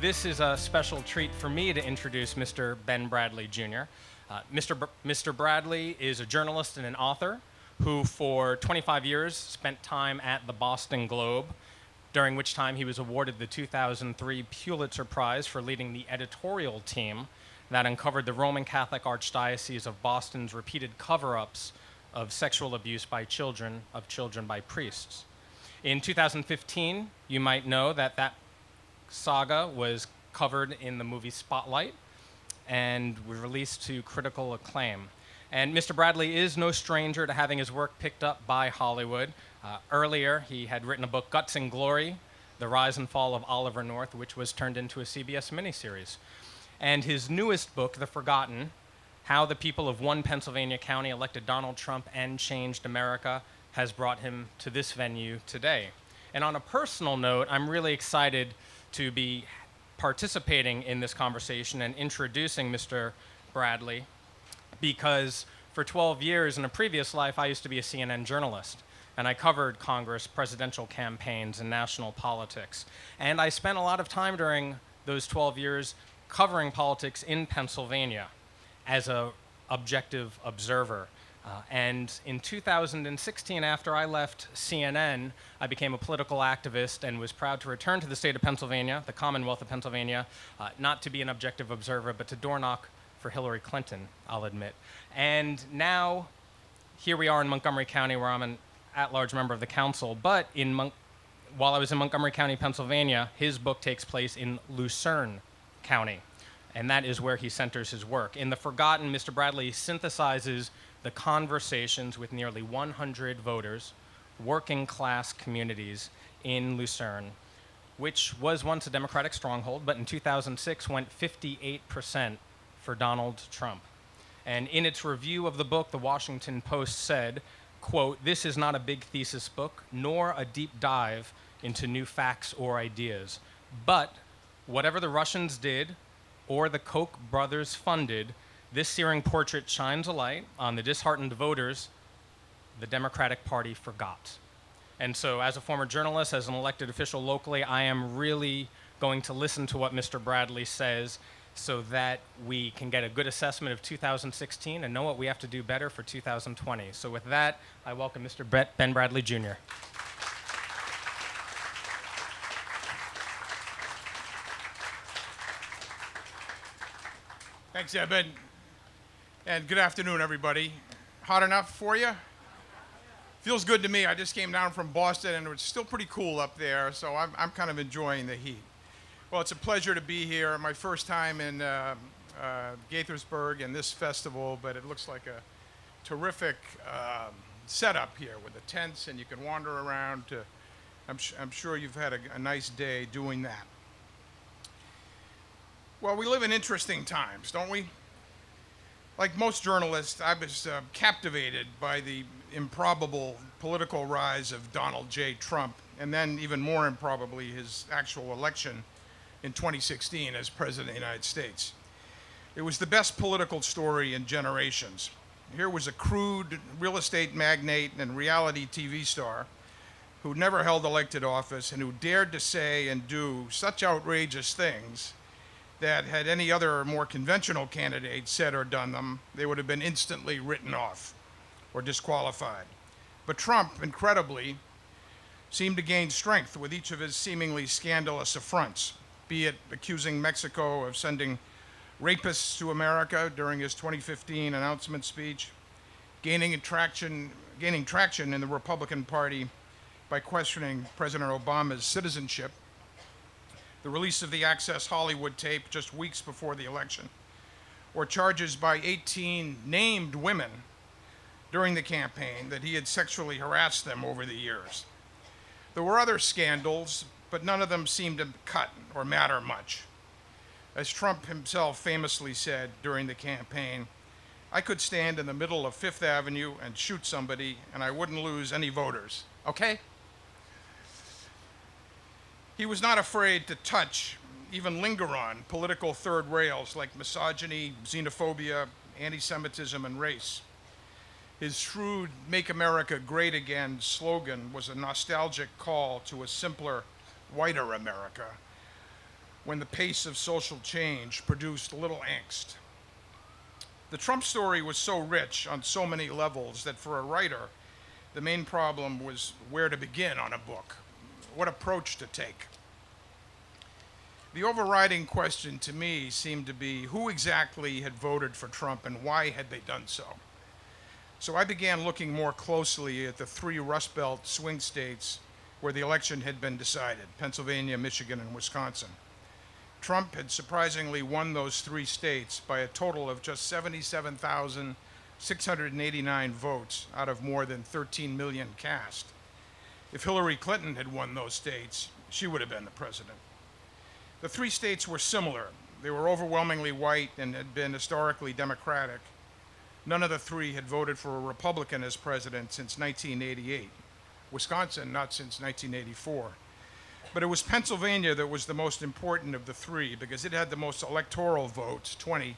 This is a special treat for me to introduce Mr. Ben Bradlee Jr. Mr. Bradlee is a journalist and an author who, for 25 years, spent time at the Boston Globe, during which time he was awarded the 2003 Pulitzer Prize for leading the editorial team that uncovered the Roman Catholic Archdiocese of Boston's repeated cover-ups of sexual abuse by children by priests. In 2015, you might know that saga was covered in the movie Spotlight and was released to critical acclaim. And Mr. Bradlee is no stranger to having his work picked up by Hollywood. Earlier, he had written a book, Guts and Glory, The Rise and Fall of Oliver North, which was turned into a CBS miniseries. And his newest book, The Forgotten, How the People of One Pennsylvania County Elected Donald Trump and Changed America, has brought him to this venue today. And on a personal note, I'm really excited to be participating in this conversation and introducing Mr. Bradlee, because for 12 years in a previous life, I used to be a CNN journalist, and I covered Congress, presidential campaigns, and national politics. And I spent a lot of time during those 12 years covering politics in Pennsylvania as an objective observer. And in 2016, after I left CNN, I became a political activist and was proud to return to the state of Pennsylvania, the Commonwealth of Pennsylvania, not to be an objective observer, but to door knock for Hillary Clinton, I'll admit. And now, here we are in Montgomery County, where I'm an at-large member of the council. But while I was in Montgomery County, Pennsylvania, his book takes place in Lucerne County, and that is where he centers his work. In The Forgotten, Mr. Bradlee synthesizes the conversations with nearly 100 voters, working-class communities in Lucerne, which was once a Democratic stronghold, but in 2006 went 58% for Donald Trump. And in its review of the book, the Washington Post said, quote, "This is not a big thesis book, nor a deep dive into new facts or ideas. But whatever the Russians did or the Koch brothers funded, this searing portrait shines a light on the disheartened voters the Democratic Party forgot." And so as a former journalist, as an elected official locally, I am really going to listen to what Mr. Bradlee says so that we can get a good assessment of 2016 and know what we have to do better for 2020. So with that, I welcome Mr. Ben Bradlee Jr. Thanks, Eben. And good afternoon, everybody. Hot enough for you? Feels good to me. I just came down from Boston, and it's still pretty cool up there, so I'm kind of enjoying the heat. Well, it's a pleasure to be here. My first time in Gaithersburg and this festival, but it looks like a terrific setup here with the tents, and you can wander around. I'm sure you've had a nice day doing that. Well, we live in interesting times, don't we? Like most journalists, I was captivated by the improbable political rise of Donald J. Trump, and then even more improbably, his actual election in 2016 as President of the United States. It was the best political story in generations. Here was a crude real estate magnate and reality TV star who never held elected office and who dared to say and do such outrageous things that had any other more conventional candidate said or done them, they would have been instantly written off or disqualified. But Trump, incredibly, seemed to gain strength with each of his seemingly scandalous affronts, be it accusing Mexico of sending rapists to America during his 2015 announcement speech, gaining traction in the Republican Party by questioning President Obama's citizenship, the release of the Access Hollywood tape just weeks before the election, or charges by 18 named women during the campaign that he had sexually harassed them over the years. There were other scandals, but none of them seemed to cut or matter much. As Trump himself famously said during the campaign, "I could stand in the middle of Fifth Avenue and shoot somebody, and I wouldn't lose any voters, okay?" He was not afraid to touch, even linger on, political third rails like misogyny, xenophobia, anti-Semitism, and race. His shrewd "Make America Great Again" slogan was a nostalgic call to a simpler, whiter America, when the pace of social change produced little angst. The Trump story was so rich on so many levels that for a writer, the main problem was where to begin on a book, what approach to take. The overriding question to me seemed to be who exactly had voted for Trump and why had they done so? So I began looking more closely at the three Rust Belt swing states where the election had been decided: Pennsylvania, Michigan, and Wisconsin. Trump had surprisingly won those three states by a total of just 77,689 votes out of more than 13 million cast. If Hillary Clinton had won those states, she would have been the president. The three states were similar. They were overwhelmingly white and had been historically Democratic. None of the three had voted for a Republican as president since 1988. Wisconsin, not since 1984. But it was Pennsylvania that was the most important of the three because it had the most electoral votes, 20,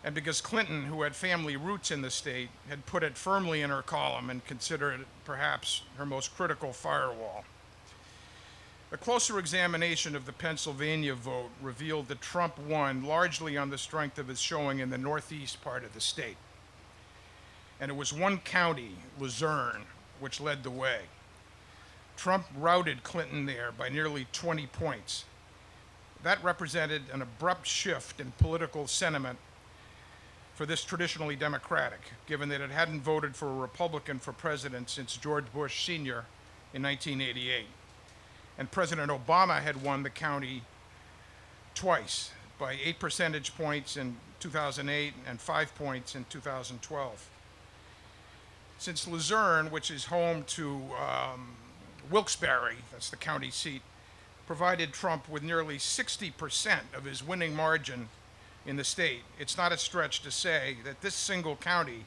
and because Clinton, who had family roots in the state, had put it firmly in her column and considered it perhaps her most critical firewall. A closer examination of the Pennsylvania vote revealed that Trump won largely on the strength of his showing in the northeast part of the state. And it was one county, Luzerne, which led the way. Trump routed Clinton there by nearly 20 points. That represented an abrupt shift in political sentiment for this traditionally Democratic, given that it hadn't voted for a Republican for president since George Bush Sr. in 1988. And President Obama had won the county twice by 8 percentage points in 2008 and 5 points in 2012. Since Luzerne, which is home to Wilkes-Barre, that's the county seat, provided Trump with nearly 60% of his winning margin in the state, it's not a stretch to say that this single county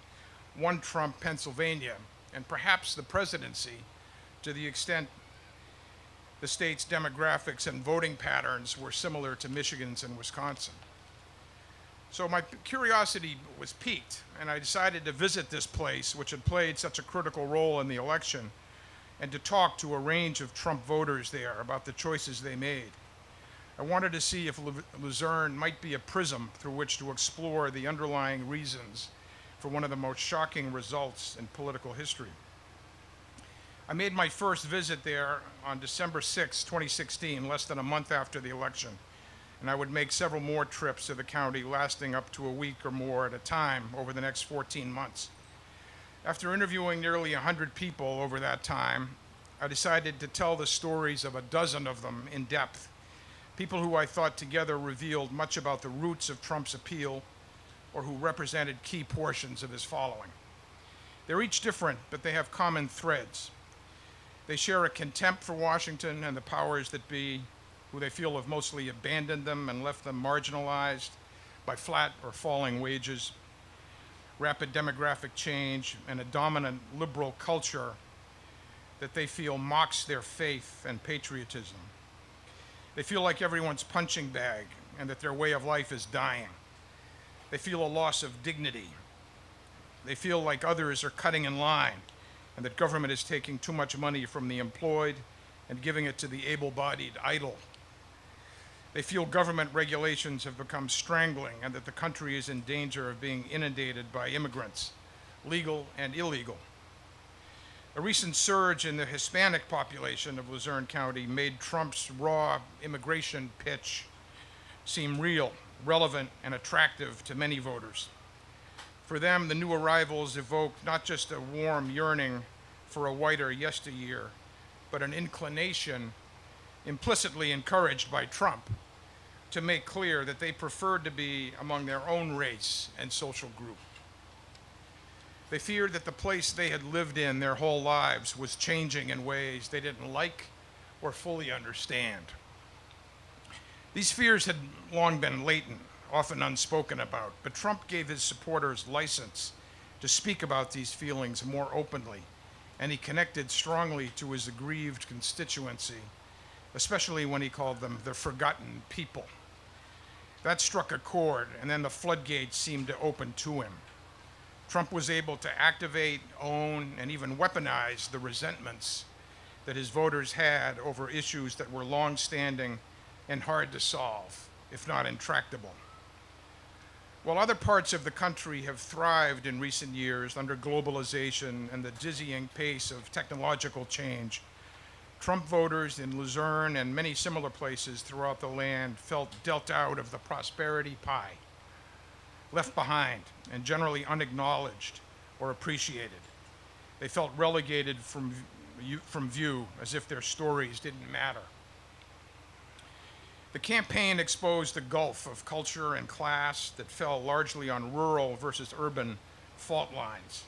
won Trump Pennsylvania and perhaps the presidency to the extent the state's demographics and voting patterns were similar to Michigan's and Wisconsin. So my curiosity was piqued, and I decided to visit this place, which had played such a critical role in the election, and to talk to a range of Trump voters there about the choices they made. I wanted to see if Luzerne might be a prism through which to explore the underlying reasons for one of the most shocking results in political history. I made my first visit there on December 6, 2016, less than a month after the election, and I would make several more trips to the county lasting up to a week or more at a time over the next 14 months. After interviewing nearly 100 people over that time, I decided to tell the stories of a dozen of them in depth, people who I thought together revealed much about the roots of Trump's appeal or who represented key portions of his following. They're each different, but they have common threads. They share a contempt for Washington and the powers that be, who they feel have mostly abandoned them and left them marginalized by flat or falling wages, rapid demographic change, and a dominant liberal culture that they feel mocks their faith and patriotism. They feel like everyone's punching bag and that their way of life is dying. They feel a loss of dignity. They feel like others are cutting in line and that government is taking too much money from the employed and giving it to the able-bodied idle. They feel government regulations have become strangling and that the country is in danger of being inundated by immigrants, legal and illegal. A recent surge in the Hispanic population of Luzerne County made Trump's raw immigration pitch seem real, relevant, and attractive to many voters. For them, the new arrivals evoked not just a warm yearning for a whiter yesteryear, but an inclination, implicitly encouraged by Trump, to make clear that they preferred to be among their own race and social group. They feared that the place they had lived in their whole lives was changing in ways they didn't like or fully understand. These fears had long been latent, often unspoken about, but Trump gave his supporters license to speak about these feelings more openly, and he connected strongly to his aggrieved constituency, especially when he called them the forgotten people. That struck a chord, and then the floodgates seemed to open to him. Trump was able to activate, own, and even weaponize the resentments that his voters had over issues that were long-standing and hard to solve, if not intractable. While other parts of the country have thrived in recent years under globalization and the dizzying pace of technological change, Trump voters in Luzerne and many similar places throughout the land felt dealt out of the prosperity pie, left behind and generally unacknowledged or appreciated. They felt relegated from view as if their stories didn't matter. The campaign exposed the gulf of culture and class that fell largely on rural versus urban fault lines.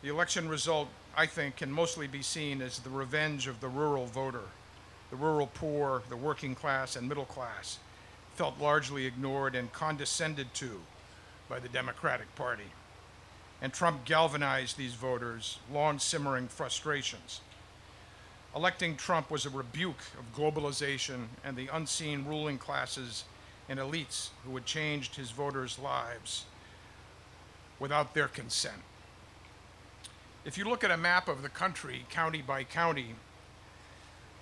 The election result, I think, can mostly be seen as the revenge of the rural voter. The rural poor, the working class, and middle class felt largely ignored and condescended to by the Democratic Party. And Trump galvanized these voters' long-simmering frustrations. Electing Trump was a rebuke of globalization and the unseen ruling classes and elites who had changed his voters' lives without their consent. If you look at a map of the country, county by county,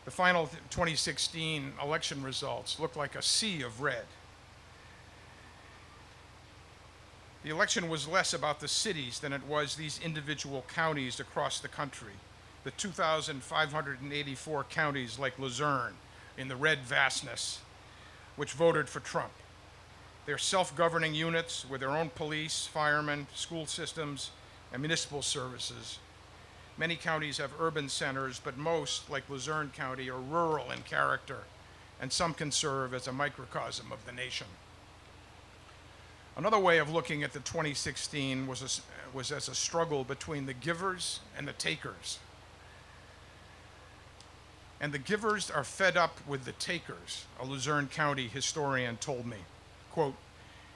the final 2016 election results look like a sea of red. The election was less about the cities than it was these individual counties across the country. The 2,584 counties like Luzerne in the red vastness, which voted for Trump. They're self-governing units with their own police, firemen, school systems, and municipal services. Many counties have urban centers, but most, like Luzerne County, are rural in character, and some can serve as a microcosm of the nation. Another way of looking at the 2016 was as a struggle between the givers and the takers. And the givers are fed up with the takers, a Luzerne County historian told me. Quote,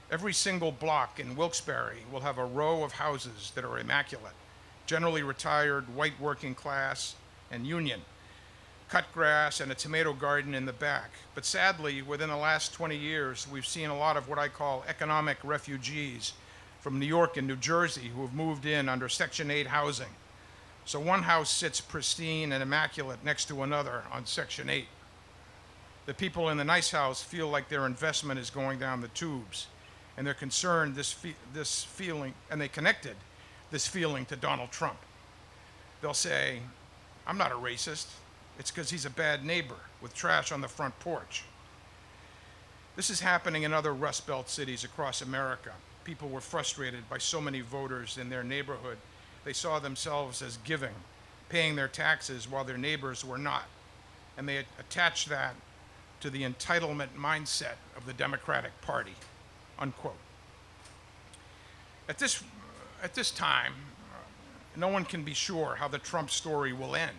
every single block in Wilkes-Barre will have a row of houses that are immaculate, generally retired, white working class, and union, cut grass and a tomato garden in the back. But sadly, within the last 20 years, we've seen a lot of what I call economic refugees from New York and New Jersey who have moved in under Section 8 housing. So one house sits pristine and immaculate next to another on Section 8. The people in the nice house feel like their investment is going down the tubes, and they're concerned this feeling, and they connected this feeling to Donald Trump. They'll say, I'm not a racist. It's because he's a bad neighbor with trash on the front porch. This is happening in other Rust Belt cities across America. People were frustrated by so many voters in their neighborhood. They saw themselves as giving, paying their taxes while their neighbors were not. And they attached that to the entitlement mindset of the Democratic Party, unquote. At this time, no one can be sure how the Trump story will end,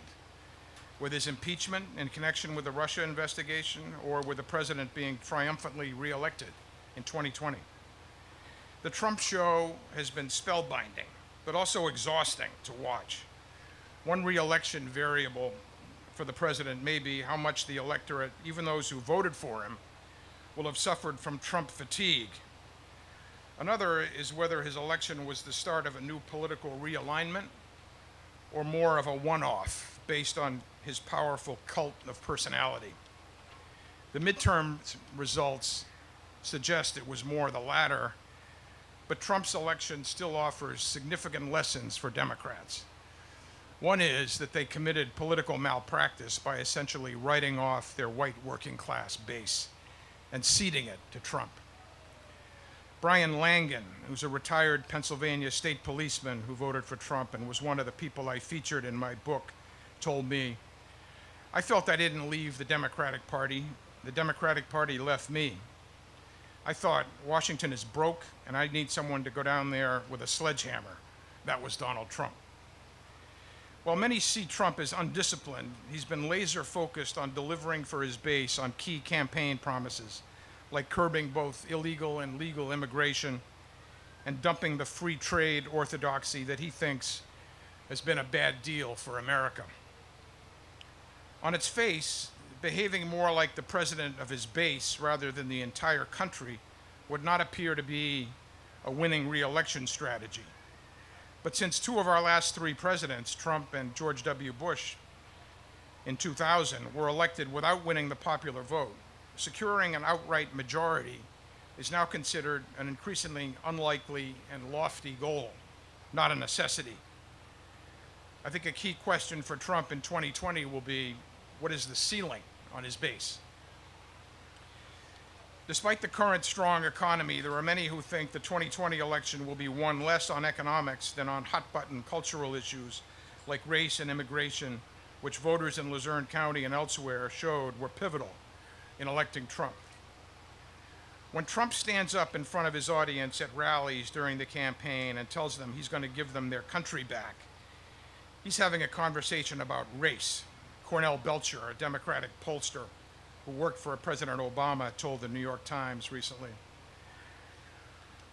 with his impeachment in connection with the Russia investigation or with the president being triumphantly reelected in 2020. The Trump show has been spellbinding, but also exhausting to watch. One re-election variable for the president may be how much the electorate, even those who voted for him, will have suffered from Trump fatigue. Another is whether his election was the start of a new political realignment or more of a one-off based on his powerful cult of personality. The midterm results suggest it was more the latter, but Trump's election still offers significant lessons for Democrats. One is that they committed political malpractice by essentially writing off their white working class base and ceding it to Trump. Brian Langan, who's a retired Pennsylvania state policeman who voted for Trump and was one of the people I featured in my book, told me, I felt I didn't leave the Democratic Party. The Democratic Party left me. I thought Washington is broke and I need someone to go down there with a sledgehammer. That was Donald Trump. While many see Trump as undisciplined, he's been laser focused on delivering for his base on key campaign promises, like curbing both illegal and legal immigration and dumping the free trade orthodoxy that he thinks has been a bad deal for America. On its face, behaving more like the president of his base rather than the entire country would not appear to be a winning re-election strategy. But since two of our last three presidents, Trump and George W. Bush in 2000, were elected without winning the popular vote, securing an outright majority is now considered an increasingly unlikely and lofty goal, not a necessity. I think a key question for Trump in 2020 will be, what is the ceiling on his base? Despite the current strong economy, there are many who think the 2020 election will be won less on economics than on hot-button cultural issues like race and immigration, which voters in Luzerne County and elsewhere showed were pivotal in electing Trump. When Trump stands up in front of his audience at rallies during the campaign and tells them he's going to give them their country back, he's having a conversation about race. Cornell Belcher, a Democratic pollster who worked for President Obama, told the New York Times recently.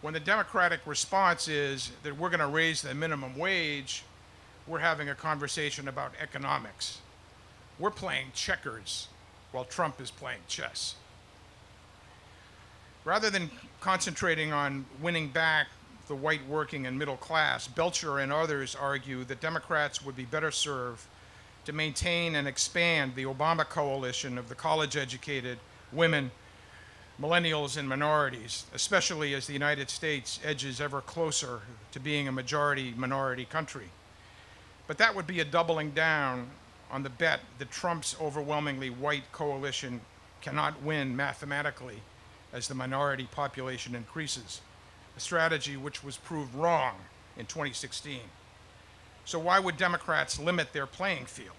When the Democratic response is that we're going to raise the minimum wage, we're having a conversation about economics. We're playing checkers while Trump is playing chess. Rather than concentrating on winning back the white working and middle class, Belcher and others argue that Democrats would be better served to maintain and expand the Obama coalition of the college-educated, women, millennials, and minorities, especially as the United States edges ever closer to being a majority-minority country. But that would be a doubling down on the bet that Trump's overwhelmingly white coalition cannot win mathematically as the minority population increases, a strategy which was proved wrong in 2016. So why would Democrats limit their playing field?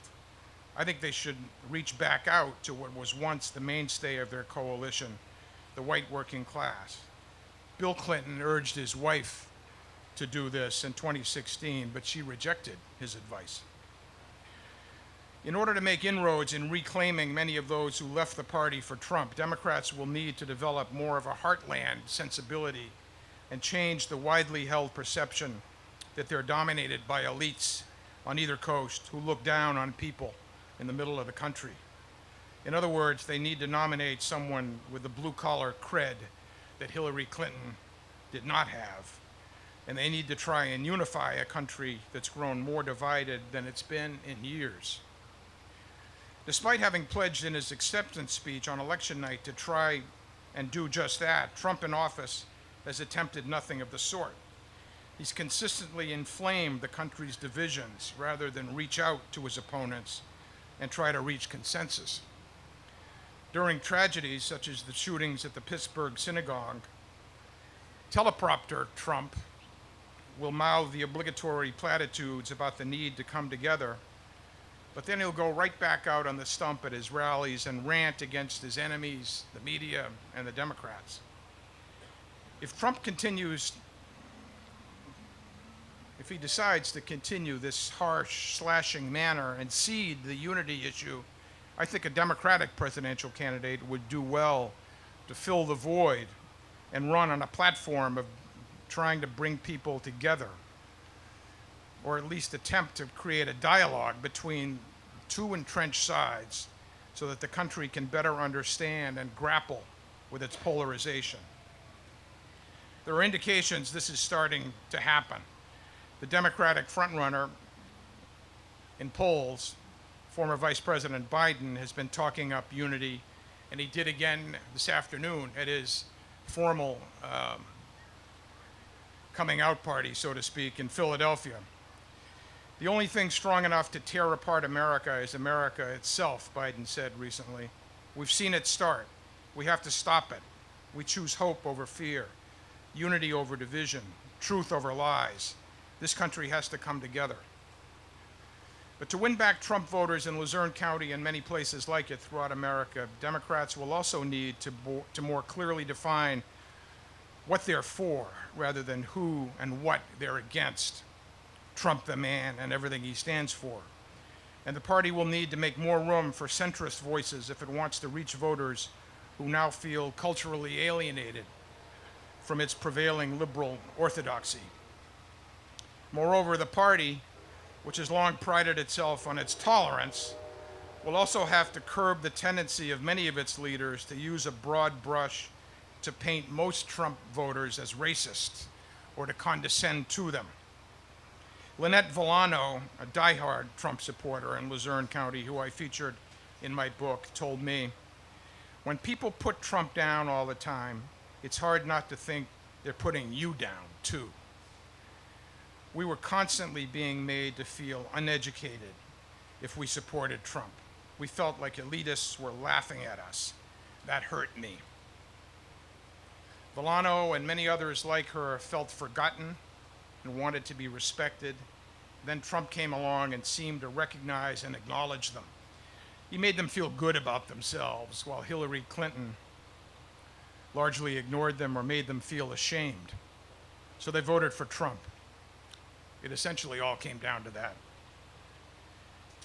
I think they should reach back out to what was once the mainstay of their coalition, the white working class. Bill Clinton urged his wife to do this in 2016, but she rejected his advice. In order to make inroads in reclaiming many of those who left the party for Trump, Democrats will need to develop more of a heartland sensibility and change the widely held perception that they're dominated by elites on either coast who look down on people in the middle of the country. In other words, they need to nominate someone with the blue-collar cred that Hillary Clinton did not have. And they need to try and unify a country that's grown more divided than it's been in years. Despite having pledged in his acceptance speech on election night to try and do just that, Trump in office has attempted nothing of the sort. He's consistently inflamed the country's divisions rather than reach out to his opponents and try to reach consensus. During tragedies such as the shootings at the Pittsburgh synagogue, teleprompter Trump will mouth the obligatory platitudes about the need to come together, but then he'll go right back out on the stump at his rallies and rant against his enemies, the media, and the Democrats. If he decides to continue this harsh, slashing manner and cede the unity issue, I think a Democratic presidential candidate would do well to fill the void and run on a platform of trying to bring people together, or at least attempt to create a dialogue between two entrenched sides so that the country can better understand and grapple with its polarization. There are indications this is starting to happen. The Democratic frontrunner in polls, former Vice President Biden, has been talking up unity, and he did again this afternoon at his formal coming out party, so to speak, in Philadelphia. The only thing strong enough to tear apart America is America itself, Biden said recently. We've seen it start. We have to stop it. We choose hope over fear, unity over division, truth over lies. This country has to come together. But to win back Trump voters in Luzerne County and many places like it throughout America, Democrats will also need to more clearly define what they're for rather than who and what they're against. Trump the man and everything he stands for. And the party will need to make more room for centrist voices if it wants to reach voters who now feel culturally alienated from its prevailing liberal orthodoxy. Moreover, the party, which has long prided itself on its tolerance, will also have to curb the tendency of many of its leaders to use a broad brush to paint most Trump voters as racist or to condescend to them. Lynette Villano, a diehard Trump supporter in Luzerne County, who I featured in my book, told me, When people put Trump down all the time, it's hard not to think they're putting you down, too. We were constantly being made to feel uneducated if we supported Trump. We felt like elitists were laughing at us. That hurt me. Villano and many others like her felt forgotten and wanted to be respected. Then Trump came along and seemed to recognize and acknowledge them. He made them feel good about themselves, while Hillary Clinton largely ignored them or made them feel ashamed. So they voted for Trump. It essentially all came down to that.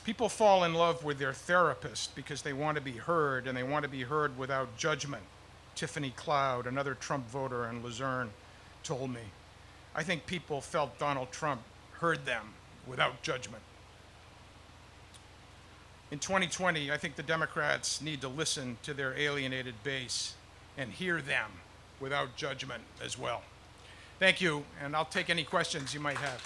People fall in love with their therapist because they want to be heard, and they want to be heard without judgment. Tiffany Cloud, another Trump voter in Luzerne, told me. I think people felt Donald Trump heard them without judgment. In 2020, I think the Democrats need to listen to their alienated base and hear them without judgment as well. Thank you, and I'll take any questions you might have.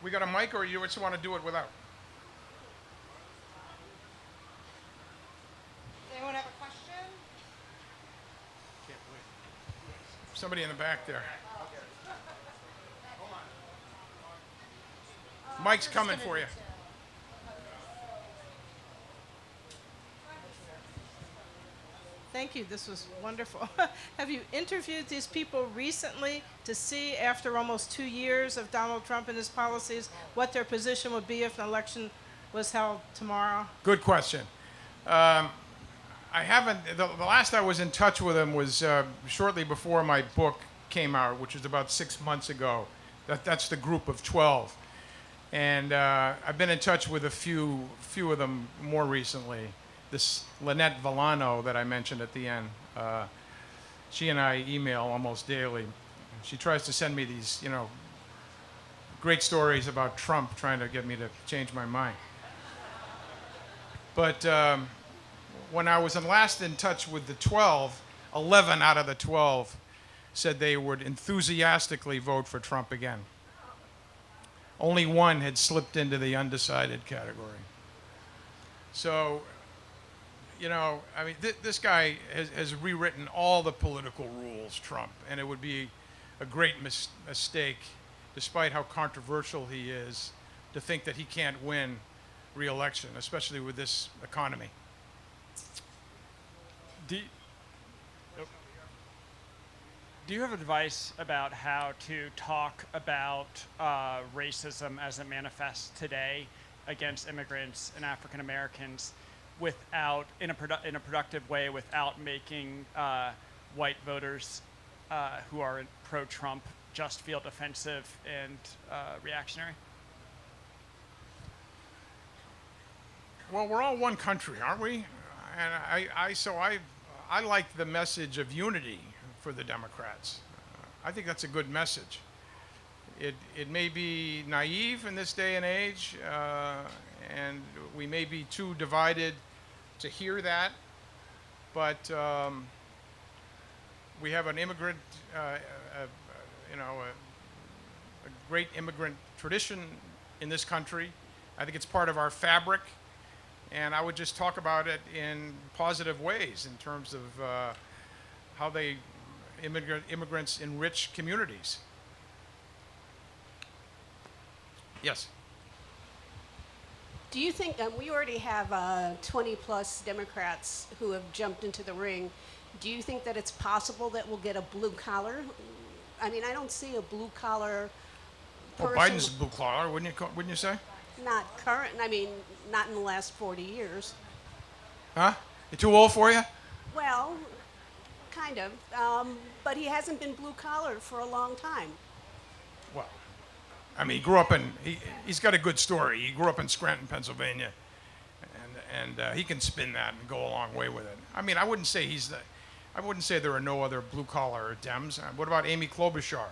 We got a mic, or you just want to do it without? Does anyone have a question? Can't wait. Somebody in the back there. Mike's coming for you. Thank you. This was wonderful. Have you interviewed these people recently to see, after almost 2 years of Donald Trump and his policies, what their position would be if an election was held tomorrow? Good question. I haven't, the last I was in touch with him was shortly before my book came out, which was about 6 months ago. That's the group of 12. And I've been in touch with a few of them more recently. This Lynette Villano that I mentioned at the end, she and I email almost daily. She tries to send me these, great stories about Trump, trying to get me to change my mind. But when I was last in touch with the 12, 11 out of the 12 said they would enthusiastically vote for Trump again. Only one had slipped into the undecided category. So, this guy has rewritten all the political rules, Trump, and it would be a great mistake, despite how controversial he is, to think that he can't win re-election, especially with this economy. Do you have advice about how to talk about racism as it manifests today against immigrants and African Americans without, in a productive way, without making white voters who are pro-Trump just feel defensive and reactionary? Well, we're all one country, aren't we? And I like the message of unity for the Democrats. I think that's a good message. It may be naive in this day and age, and we may be too divided to hear that, but we have an immigrant, a great immigrant tradition in this country. I think it's part of our fabric, and I would just talk about it in positive ways in terms of how immigrants enrich communities. Yes. Do you think, we already have 20 plus Democrats who have jumped into the ring. Do you think that it's possible that we'll get a blue collar? I mean, I don't see a blue collar person. Well, Biden's blue collar, wouldn't you say? Not current, not in the last 40 years. Huh? You too old for you? Well, kind of. But he hasn't been blue collar for a long time. Well, he grew up he's got a good story. He grew up in Scranton, Pennsylvania, and he can spin that and go a long way with it. I wouldn't say there are no other blue collar Dems. What about Amy Klobuchar?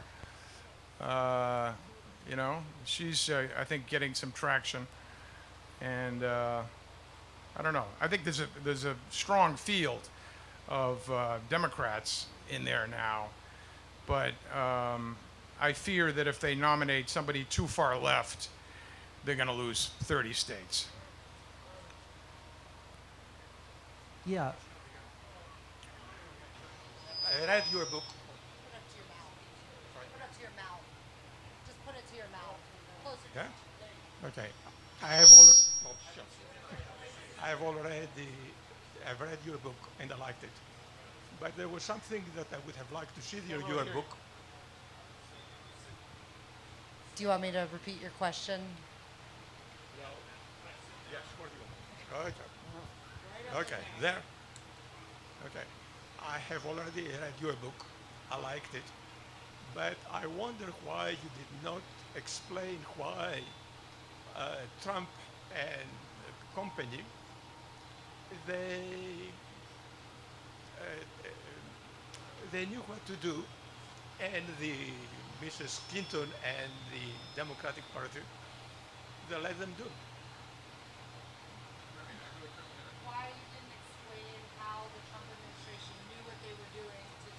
She's I think getting some traction. And I don't know. I think there's a strong field of Democrats in there now, but I fear that if they nominate somebody too far left, they're going to lose 30 states. Yeah. I read your book. Put it to your mouth. Put it to your mouth. Just put it to your mouth. Closer. Yeah. Okay. I have all. Oh, shucks. I have already. I've read your book and I liked it. But there was something that I would have liked to see in your book. Do you want me to repeat your question? Yes, what do you want? Okay. Okay. There. Okay. I have already read your book. I liked it. But I wonder why you did not explain why Trump and company, they knew what to do, and the Mrs. Clinton and the Democratic Party, they let them do. Why you didn't explain how the Trump administration knew what they were doing to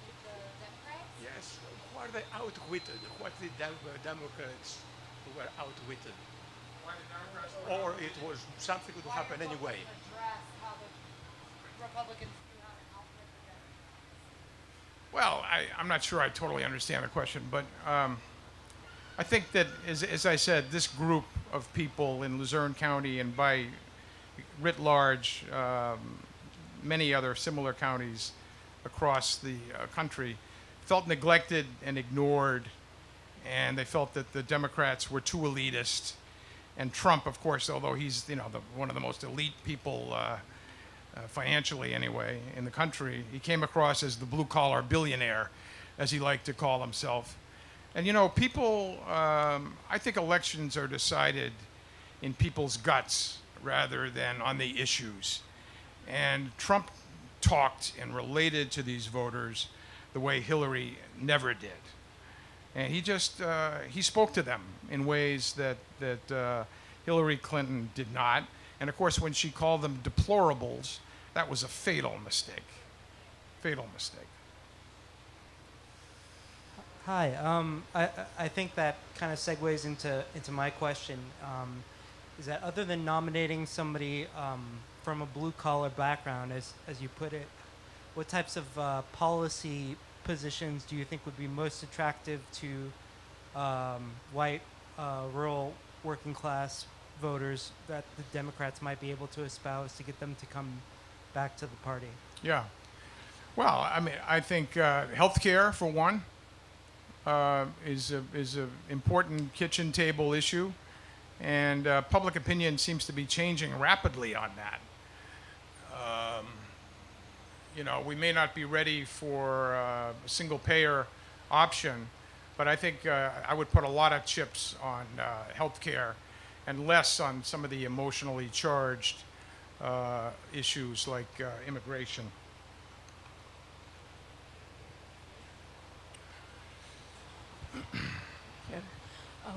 keep the Democrats? Yes, who are they outwitted? What the Democrats who were outwitted? Or it was something to happen anyway. Address how the Republicans knew how to outwit the Democrats. Well, I'm not sure I totally understand the question, but I think that, as I said, this group of people in Luzerne County and by writ large, many other similar counties across the country felt neglected and ignored, and they felt that the Democrats were too elitist. And Trump, of course, although he's one of the most elite people financially anyway in the country, he came across as the blue-collar billionaire, as he liked to call himself. And people, I think elections are decided in people's guts rather than on the issues. And Trump talked and related to these voters the way Hillary never did. And he just, he spoke to them in ways that Hillary Clinton did not. And of course, when she called them deplorables, that was a fatal mistake. Fatal mistake. Hi. I think that kind of segues into my question. Is that other than nominating somebody from a blue-collar background, as you put it, what types of policy positions do you think would be most attractive to white, rural, working-class voters that the Democrats might be able to espouse to get them to come back to the party? Yeah. Well, I mean, I think healthcare, for one, is a important kitchen table issue, and public opinion seems to be changing rapidly on that. We may not be ready for a single-payer option, but I think I would put a lot of chips on healthcare and less on some of the emotionally charged issues like immigration.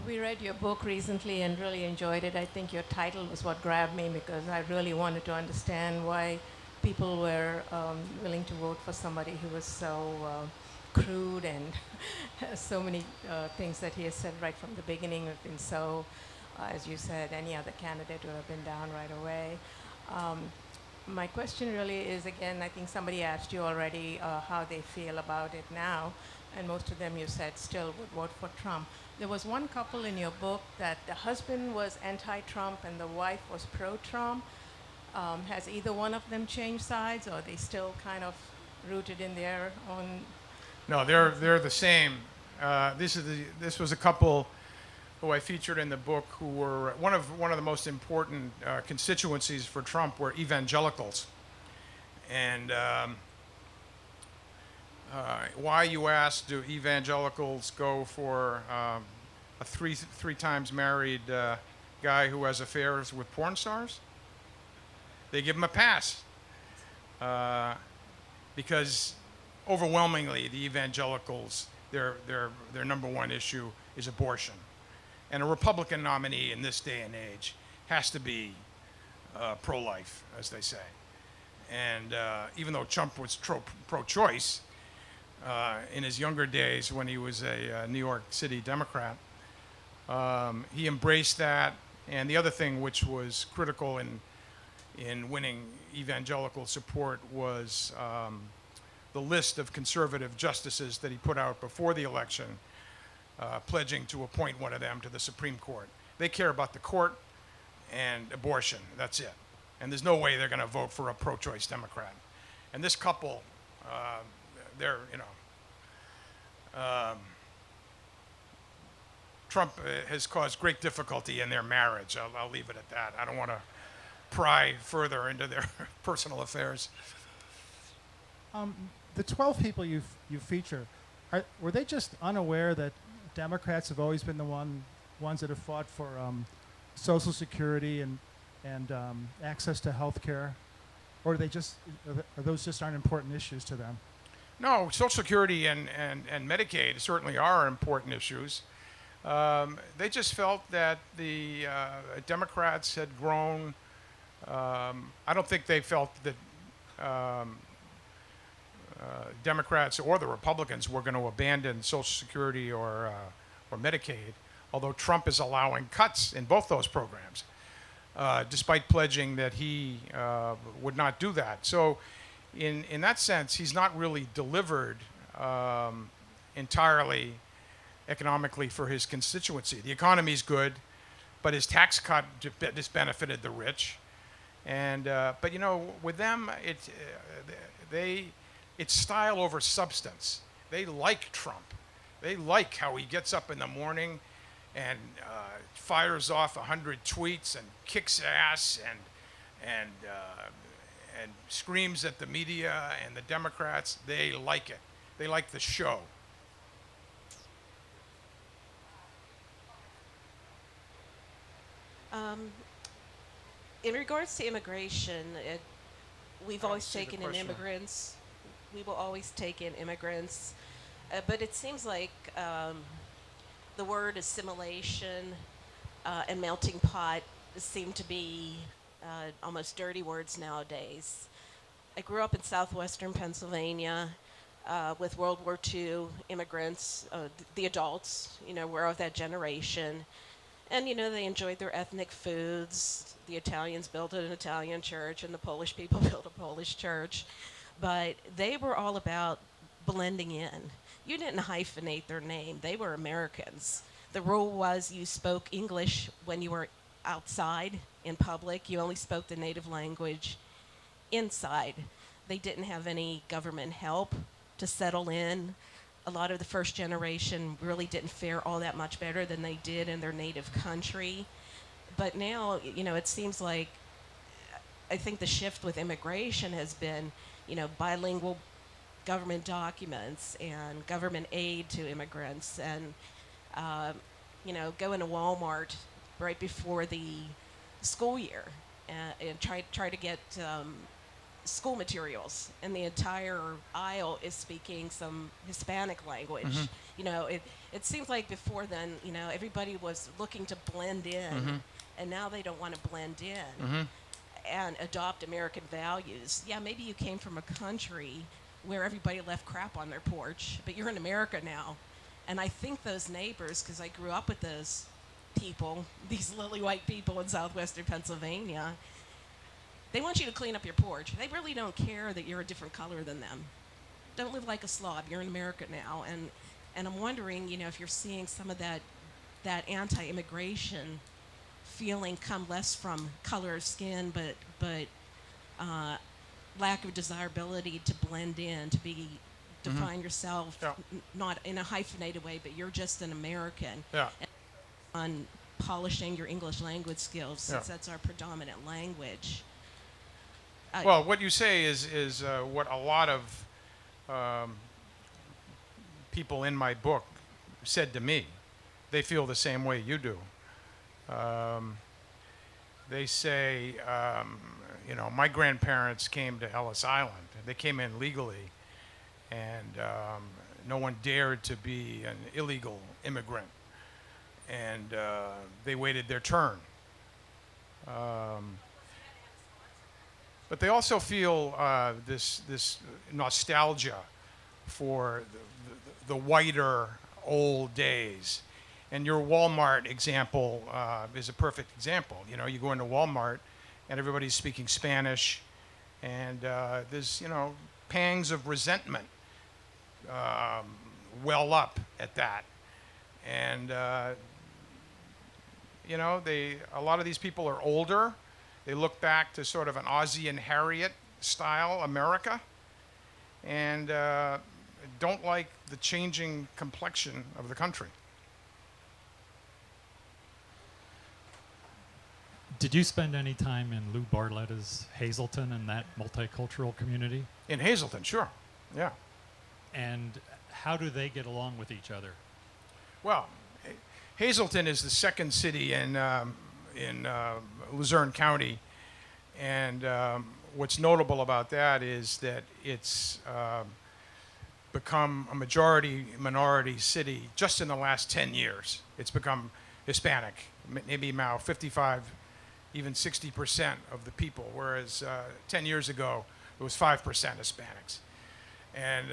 We read your book recently and really enjoyed it. I think your title was what grabbed me because I really wanted to understand why people were willing to vote for somebody who was so crude and so many things that he has said right from the beginning have been so, as you said, any other candidate would have been down right away. My question really is, again, I think somebody asked you already how they feel about it now, and most of them you said still would vote for Trump. There was one couple in your book that the husband was anti-Trump and the wife was pro-Trump. Has either one of them changed sides, or are they still kind of rooted in their own? No, they're the same. This was a couple who I featured in the book who were one of the most important constituencies for Trump were evangelicals. And why, you asked, do evangelicals go for a three times married guy who has affairs with porn stars? They give him a pass because overwhelmingly the evangelicals, their number one issue is abortion. And a Republican nominee in this day and age has to be pro-life, as they say. And even though Trump was pro-choice in his younger days when he was a New York City Democrat, he embraced that. And the other thing which was critical in winning evangelical support was the list of conservative justices that he put out before the election, pledging to appoint one of them to the Supreme Court. They care about the court and abortion. That's it. And there's no way they're going to vote for a pro-choice Democrat. And this couple, they're, Trump has caused great difficulty in their marriage. I'll leave it at that. I don't want to pry further into their personal affairs. The 12 people you feature, were they just unaware that Democrats have always been the ones that have fought for Social Security and access to health care? Or are those just aren't important issues to them? No, Social Security and Medicaid certainly are important issues. They just felt that the Democrats had grown. I don't think they felt that Democrats or the Republicans were going to abandon Social Security or Medicaid, although Trump is allowing cuts in both those programs, despite pledging that he would not do that. So in that sense, he's not really delivered entirely economically for his constituency. The economy's good, but his tax cut just benefited the rich. And but with them, it's style over substance. They like Trump. They like how he gets up in the morning and fires off 100 tweets and kicks ass and screams at the media and the Democrats. They like it. They like the show. In regards to immigration, we've always taken in question. immigrants. We will always take in immigrants. But it seems like the word assimilation and melting pot seem to be almost dirty words nowadays. I grew up in southwestern Pennsylvania with World War II immigrants, the adults, were of that generation. And, they enjoyed their ethnic foods. The Italians built an Italian church, and the Polish people built a Polish church. But they were all about blending in. You didn't hyphenate their name. They were Americans. The rule was you spoke English when you were outside in public. You only spoke the native language inside. They didn't have any government help to settle in. A lot of the first generation really didn't fare all that much better than they did in their native country. But now, it seems like, I think the shift with immigration has been, bilingual government documents and government aid to immigrants and, going to Walmart right before the school year and try to get school materials, and the entire aisle is speaking some Hispanic language. Mm-hmm. It seems like before then, everybody was looking to blend in, Mm-hmm. and now they don't want to blend in Mm-hmm. and adopt American values. Yeah, maybe you came from a country where everybody left crap on their porch, but you're in America now. And I think those neighbors, because I grew up with those people, these lily white people in southwestern Pennsylvania, they want you to clean up your porch. They really don't care that you're a different color than them. Don't live like a slob. You're in America now. And I'm wondering, if you're seeing some of that anti-immigration feeling come less from color of skin, but lack of desirability to blend in, to define yourself, Yeah. not in a hyphenated way, but you're just an American. Yeah. On polishing your English language skills, since Yeah. that's our predominant language. Well, what you say is what a lot of people in my book said to me. They feel the same way you do. They say, my grandparents came to Ellis Island. They came in legally, and no one dared to be an illegal immigrant. And they waited their turn. But they also feel this nostalgia for the whiter old days. And your Walmart example is a perfect example. You know, you go into Walmart and everybody's speaking Spanish, and there's, you know, pangs of resentment well up at that. And, you know, a lot of these people are older. They look back to sort of an Ozzie and Harriet style America, and don't like the changing complexion of the country. Did you spend any time in Lou Barletta's Hazleton and that multicultural community? In Hazleton, sure, yeah. And how do they get along with each other? Well, Hazleton is the second city in Luzerne County, and what's notable about that is that it's become a majority-minority city just in the last 10 years. It's become Hispanic, maybe now 55, even 60% of the people, whereas 10 years ago it was 5% Hispanics. And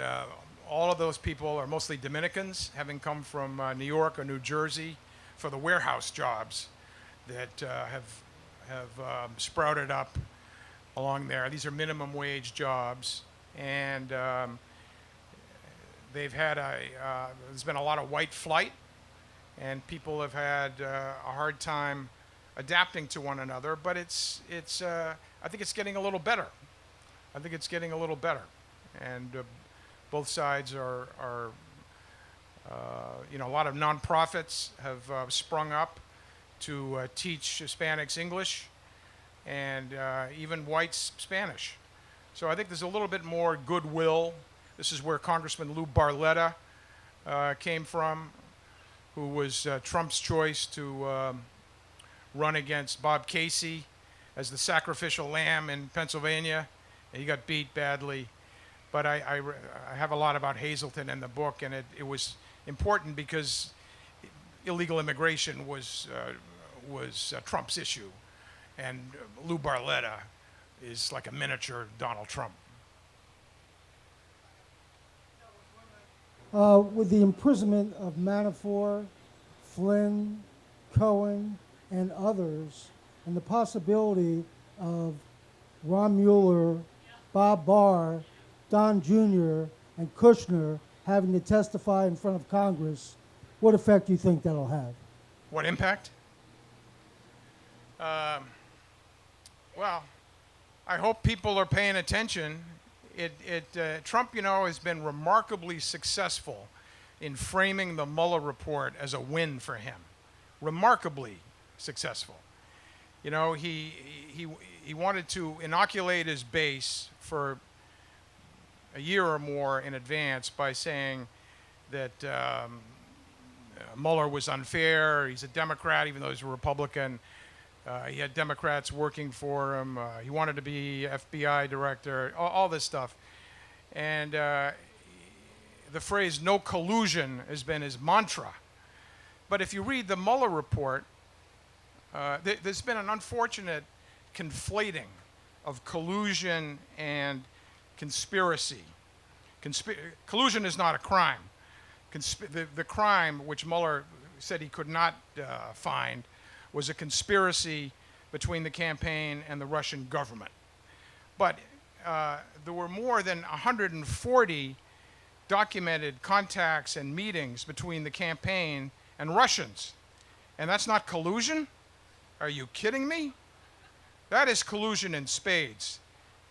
all of those people are mostly Dominicans, having come from New York or New Jersey for the warehouse jobs that have sprouted up along there. These are minimum wage jobs, and they've had there's been a lot of white flight, and people have had a hard time adapting to one another. But I think it's getting a little better. I think it's getting a little better, and both sides are you know, a lot of nonprofits have sprung up to teach Hispanics English, and even whites Spanish. So I think there's a little bit more goodwill. This is where Congressman Lou Barletta came from, who was Trump's choice to run against Bob Casey as the sacrificial lamb in Pennsylvania. And he got beat badly. But I have a lot about Hazleton in the book, and it was important because illegal immigration was Trump's issue, and Lou Barletta is like a miniature Donald Trump. With the imprisonment of Manafort, Flynn, Cohen, and others, and the possibility of Ron Mueller, Bob Barr, Don Jr., and Kushner having to testify in front of Congress, what effect do you think that'll have? What impact? Well, I hope people are paying attention. Trump, you know, has been remarkably successful in framing the Mueller report as a win for him. Remarkably successful. You know, he wanted to inoculate his base for a year or more in advance by saying that Mueller was unfair. He's a Democrat, even though he's a Republican. He had Democrats working for him. He wanted to be FBI director, all this stuff. And the phrase "no collusion" has been his mantra. But if you read the Mueller report, there's been an unfortunate conflating of collusion and conspiracy. Collusion is not a crime. The crime, which Mueller said he could not find, was a conspiracy between the campaign and the Russian government. But there were more than 140 documented contacts and meetings between the campaign and Russians. And that's not collusion? Are you kidding me? That is collusion in spades.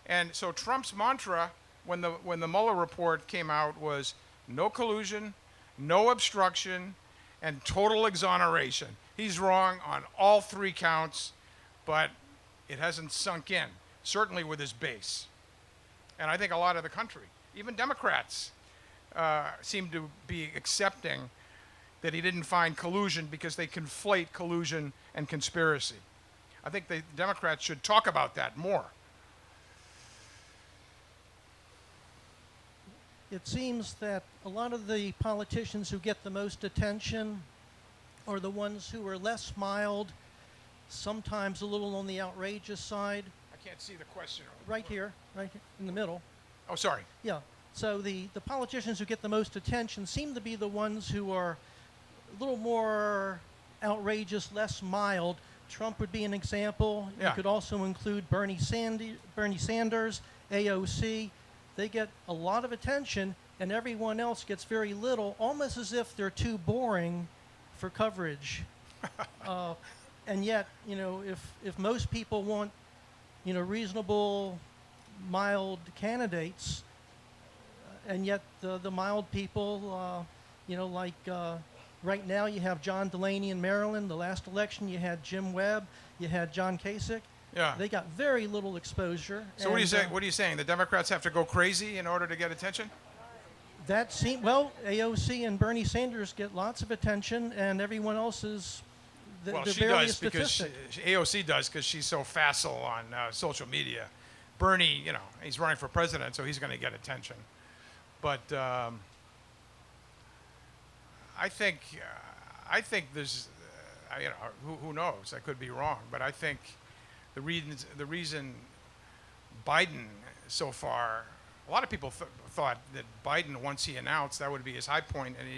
And so Trump's mantra when the Mueller report came out was no collusion, no obstruction, and total exoneration. He's wrong on all three counts, but it hasn't sunk in, certainly with his base. And I think a lot of the country, even Democrats, seem to be accepting that he didn't find collusion because they conflate collusion and conspiracy. I think the Democrats should talk about that more. It seems that a lot of the politicians who get the most attention are the ones who are less mild, sometimes a little on the outrageous side. I can't see the question. Right here in the middle. Oh, sorry. Yeah. So the politicians who get the most attention seem to be the ones who are a little more outrageous, less mild. Trump would be an example. Yeah. You could also include Bernie Sanders, AOC. They get a lot of attention, and everyone else gets very little, almost as if they're too boring for coverage. And yet, if most people want, reasonable, mild candidates, and yet the mild people, right now you have John Delaney in Maryland. The last election you had Jim Webb, you had John Kasich. Yeah. They got very little exposure. So what are you saying? What are you saying? The Democrats have to go crazy in order to get attention? AOC and Bernie Sanders get lots of attention, and everyone else is Well, the she various does because AOC does because she's so facile on social media. Bernie, he's running for president, so he's going to get attention. But I think there's, who knows? I could be wrong, but I think the reason Biden so far, a lot of people thought that Biden, once he announced, that would be his high point, and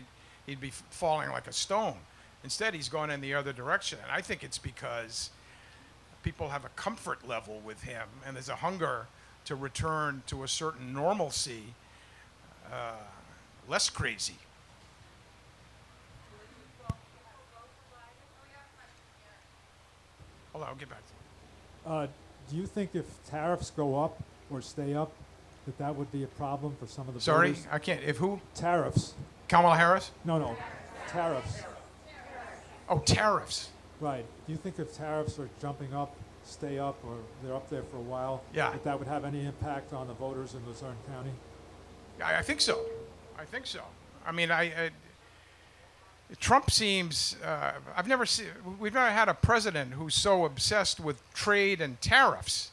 he'd be falling like a stone. Instead, he's gone in the other direction, and I think it's because people have a comfort level with him, and there's a hunger to return to a certain normalcy, less crazy. Hold on, I'll get back to it. Do you think if tariffs go up or stay up, that would be a problem for some of the Sorry, voters? I can't. If who? Tariffs. Kamala Harris? No, tariffs. Oh, tariffs. Right. Do you think if tariffs are jumping up, stay up, or they're up there for a while, that would have any impact on the voters in Luzerne County? I think so. I mean, Trump seems, we've never had a president who's so obsessed with trade and tariffs.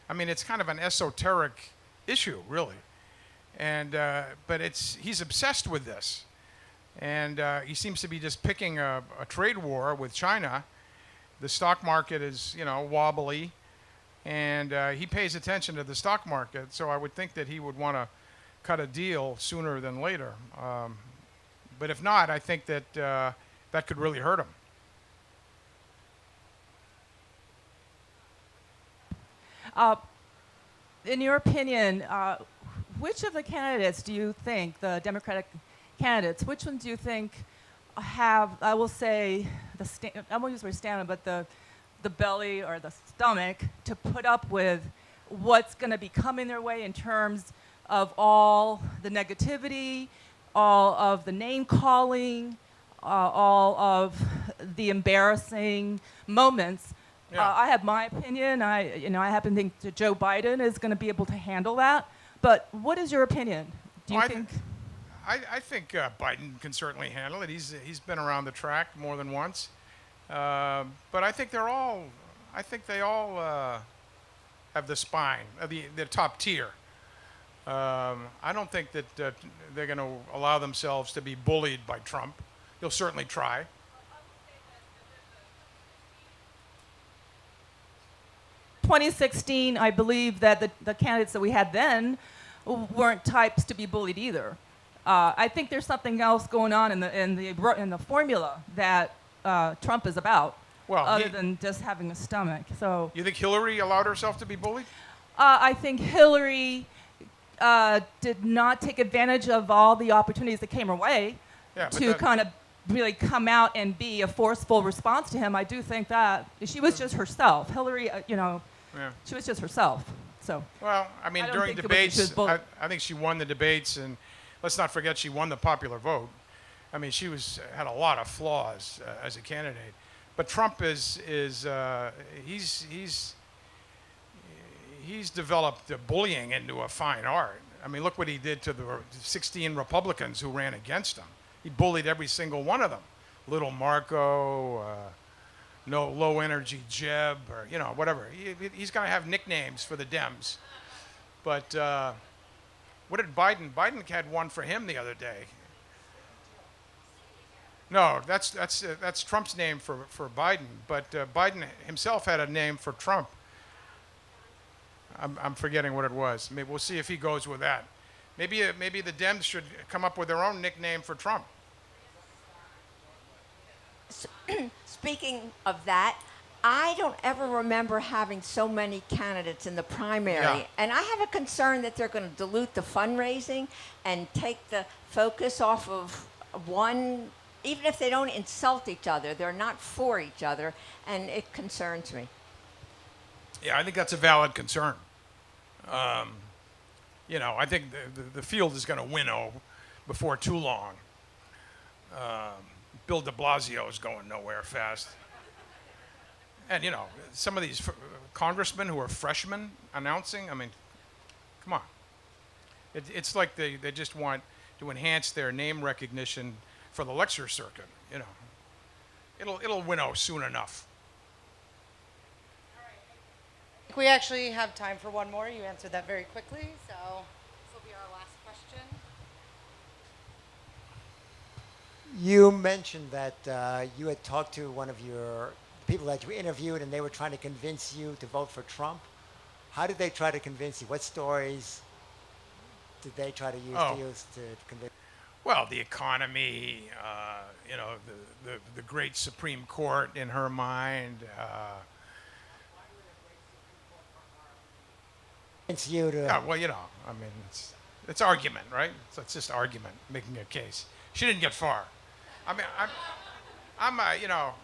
I mean, it's kind of an esoteric issue, really. And, but he's obsessed with this. And he seems to be just picking a trade war with China. The stock market is, wobbly. And he pays attention to the stock market. So I would think that he would want to cut a deal sooner than later. But if not, I think that that could really hurt him. In your opinion, which of the candidates do you think, the Democratic candidates, which ones do you think have, I will say, I won't use the word stamina, but the belly or the stomach to put up with what's going to be coming their way in terms of all the negativity, all of the name calling, all of the embarrassing moments? Yeah. I have my opinion. I happen to think that Joe Biden is going to be able to handle that. But what is your opinion? Do you think? I think Biden can certainly handle it. He's been around the track more than once. But I think they all have the spine, the top tier. I don't think that they're going to allow themselves to be bullied by Trump. He'll certainly try. In 2016, I believe that the candidates that we had then weren't types to be bullied either. I think there's something else going on in the formula that Trump is about, other than just having a stomach. So you think Hillary allowed herself to be bullied? I think Hillary did not take advantage of all the opportunities that came her way to kind of really come out and be a forceful response to him. I do think that she was just herself. Hillary, she was just herself. So. Well, I mean, during debates, I think she won the debates, and let's not forget she won the popular vote. I mean, she had a lot of flaws as a candidate, but Trump he's developed bullying into a fine art. I mean, look what he did to the 16 Republicans who ran against him. He bullied every single one of them. Little Marco, no low energy Jeb, or whatever. He's going to have nicknames for the Dems. But what did Biden? Biden had one for him the other day. No, that's Trump's name for Biden. But Biden himself had a name for Trump. I'm forgetting what it was. Maybe we'll see if he goes with that. Maybe the Dems should come up with their own nickname for Trump. Speaking of that, I don't ever remember having so many candidates in the primary. Yeah. And I have a concern that they're going to dilute the fundraising and take the focus off of one, even if they don't insult each other, they're not for each other, and it concerns me. Yeah, I think that's a valid concern. You know, I think the field is going to winnow before too long. Bill de Blasio is going nowhere fast. And, you know, some of these congressmen who are freshmen announcing, I mean, come on. It's like they just want to enhance their name recognition for the lecture circuit, you know. It'll winnow soon enough. We actually have time for one more. You answered that very quickly, so this will be our last question. You mentioned that you had talked to one of your people that you interviewed and they were trying to convince you to vote for Trump. How did they try to convince you? What stories did they try to use to convince you? Well, the economy, you know, the great Supreme Court in her mind. Convince you to... Yeah, well, you know, I mean, it's argument, right? So it's just argument, making a case. She didn't get far. I mean, you know,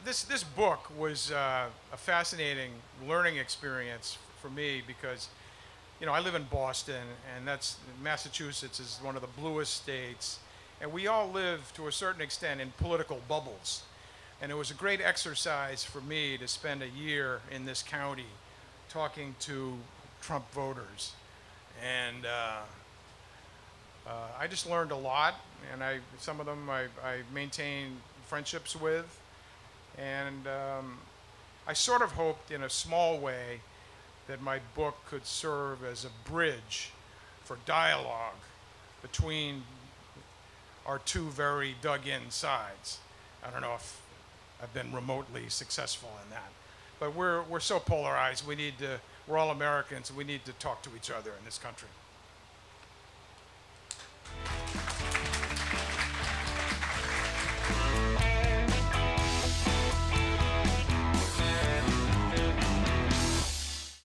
this book was a fascinating learning experience for me because, you know, I live in Boston, and Massachusetts is one of the bluest states, and we all live to a certain extent in political bubbles. And it was a great exercise for me to spend a year in this county talking to Trump voters. And I just learned a lot, and some of them I maintained friendships with. And I sort of hoped in a small way that my book could serve as a bridge for dialogue between our two very dug-in sides. I don't know if I've been remotely successful in that. But we're so polarized. We're all Americans. We need to talk to each other in this country.